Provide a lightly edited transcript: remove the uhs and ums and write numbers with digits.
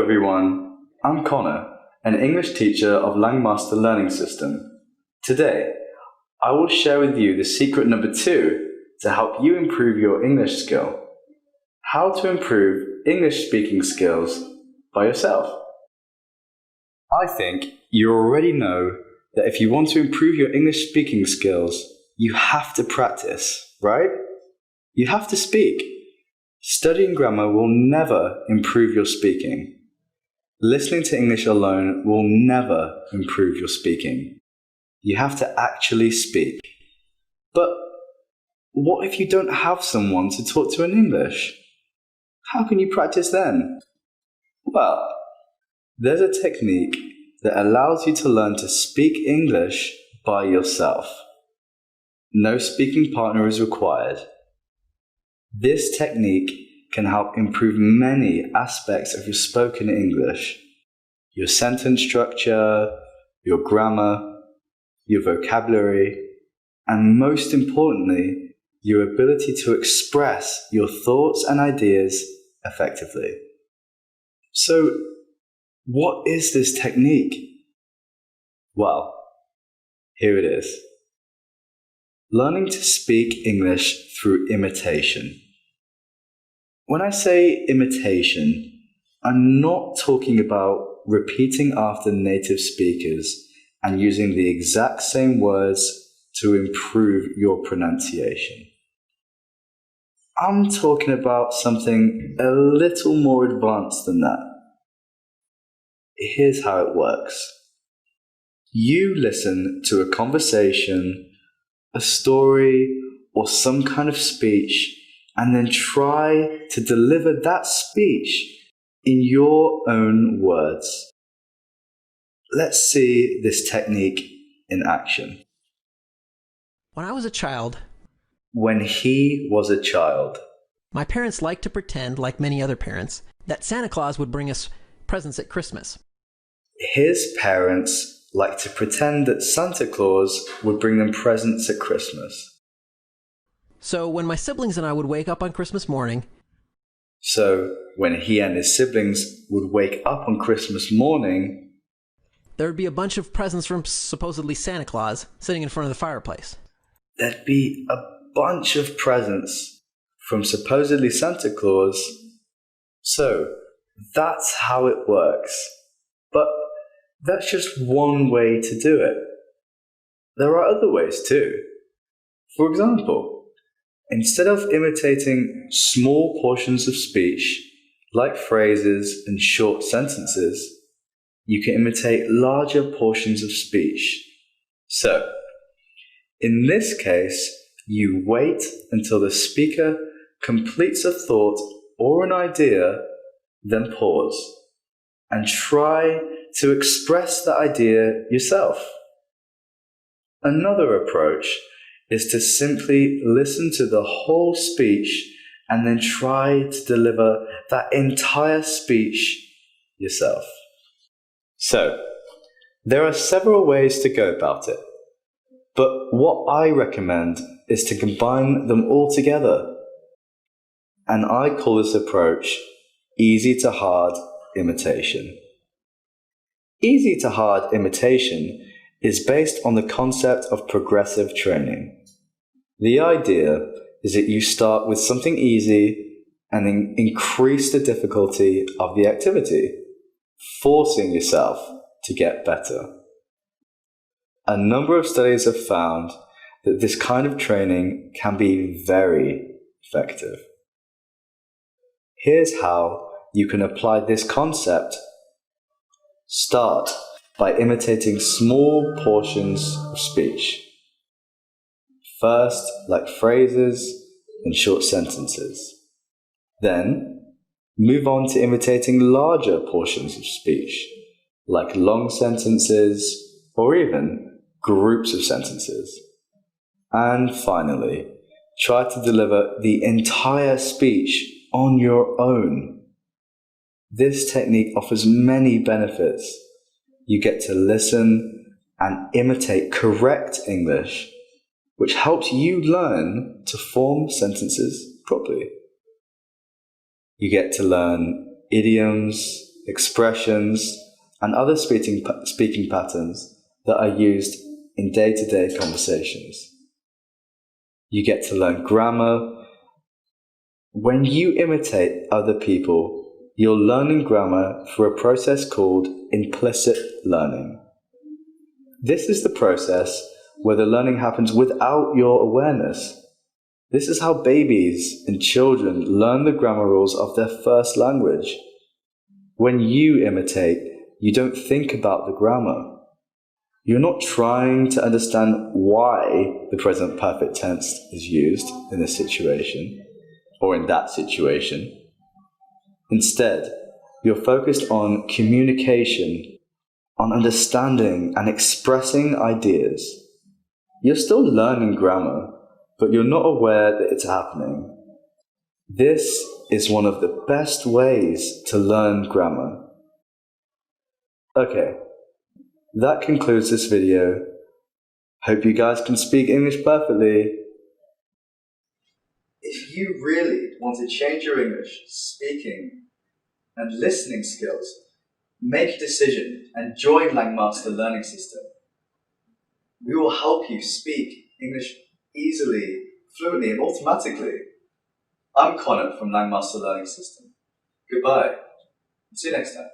Hello everyone, I'm Connor, an English teacher of Langmaster Learning System. Today, I will share with you the secret number 2 to help you improve your English skill. How to improve English speaking skills by yourself. I think you already know that if you want to improve your English speaking skills, you have to practice, right? You have to speak. Studying grammar will never improve your speaking. Listening to English alone will never improve your speaking. You have to actually speak. But what if you don't have someone to talk to in English? How can you practice then? Well, there's a technique that allows you to learn to speak English by yourself. No speaking partner is required. This technique can help improve many aspects of your spoken English. Your sentence structure, your grammar, your vocabulary, and most importantly, your ability to express your thoughts and ideas effectively. So, what is this technique? Well, here it is. Learning to speak English through imitation. When I say imitation, I'm not talking about repeating after native speakers and using the exact same words to improve your pronunciation. I'm talking about something a little more advanced than that. Here's how it works. You listen to a conversation, a story, or some kind of speech, and then try to deliver that speech in your own words. Let's see this technique in action. When I was a child, When he was a child, my parents liked to pretend, like many other parents, that Santa Claus would bring us presents at Christmas. his parents liked to pretend that Santa Claus would bring them presents at Christmas. So when my siblings and I would wake up on Christmas morning, So when he and his siblings would wake up on Christmas morning, there would be a bunch of presents from supposedly Santa Claus sitting in front of the fireplace. there'd be a bunch of presents from supposedly Santa Claus. So that's how it works. But that's just one way to do it. There are other ways too. For example, instead of imitating small portions of speech, like phrases and short sentences, you can imitate larger portions of speech. So, in this case, you wait until the speaker completes a thought or an idea, then pause, and try to express the idea yourself. Another approach is to simply listen to the whole speech and then try to deliver that entire speech yourself. So, there are several ways to go about it, but what I recommend is to combine them all together. And I call this approach easy to hard imitation. Easy to hard imitation is based on the concept of progressive training. The idea is that you start with something easy and then increase the difficulty of the activity, forcing yourself to get better. A number of studies have found that this kind of training can be very effective. Here's how you can apply this concept. Start by imitating small portions of speech. First, like phrases and short sentences. Then, move on to imitating larger portions of speech, like long sentences or even groups of sentences. And finally, try to deliver the entire speech on your own. This technique offers many benefits. You get to listen and imitate correct English, which helps you learn to form sentences properly. You get to learn idioms, expressions, and other speaking patterns that are used in day-to-day conversations. You get to learn grammar. When you imitate other people, you're learning grammar through a process called implicit learning. This is the process where the learning happens without your awareness. This is how babies and children learn the grammar rules of their first language. When you imitate, you don't think about the grammar. You're not trying to understand why the present perfect tense is used in this situation or in that situation. Instead, you're focused on communication, on understanding and expressing ideas. You're still learning grammar, but you're not aware that it's happening. This is one of the best ways to learn grammar. Okay, that concludes this video. Hope you guys can speak English perfectly. If you really want to change your English speaking and listening skills, make a decision and join Langmaster Learning System. We will help you speak English easily, fluently, and automatically. I'm Connor from Langmaster Learning System. Goodbye. See you next time.